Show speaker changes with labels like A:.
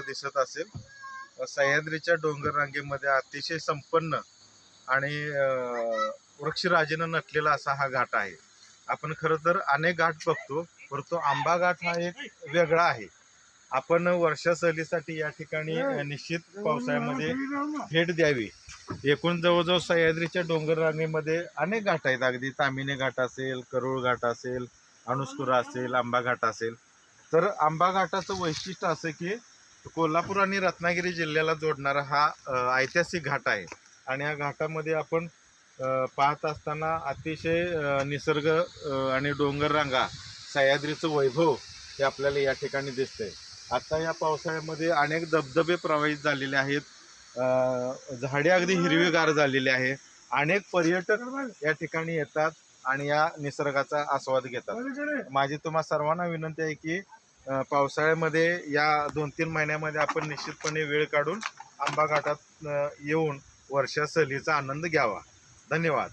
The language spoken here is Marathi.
A: दिसत असेल, सह्याद्रीच्या डोंगर रांगेमध्ये अतिशय संपन्न आणि वृक्षराजीनं नटलेला असा हा घाट आहे. आपण खरं तर अनेक घाट बघतो, परंतु आंबा घाट हा एक वेगळा आहे. आपण वर्षा सहलीसाठी या ठिकाणी निश्चित पावसाळ्यामध्ये भेट द्यावी. एकूण जवळजवळ सह्याद्रीच्या डोंगर रांगेमध्ये अनेक घाट आहेत. अगदी तामिनी घाट असेल, करूळ घाट असेल, अणुस्कुरा असेल, आंबा घाट असेल. तर आंबा घाटाचं वैशिष्ट्य असं की कोल्हापूर आणि रत्नागिरी जिल्ह्याला जोडणारा हा ऐतिहासिक घाट आहे. आणि या घाटामध्ये आपण पाहत असताना अतिशय निसर्ग आणि डोंगररांगा, सह्याद्रीचं वैभव हे आपल्याला या ठिकाणी दिसतंय. आता या पावसाळ्यामध्ये अनेक धबधबे प्रवाहित झालेले आहेत. झाडे अगदी हिरवीगार झालेली आहे. अनेक पर्यटक या ठिकाणी येतात आणि या निसर्गाचा आस्वाद घेतात. माझी तुम्हा सर्वांना विनंती आहे की पावसाळ्यामध्ये या 2-3 महिन्यामध्ये आपण निश्चितपणे वेळ काढून आंबा घाटात येऊन वर्षा सहलीचा आनंद घ्यावा. धन्यवाद.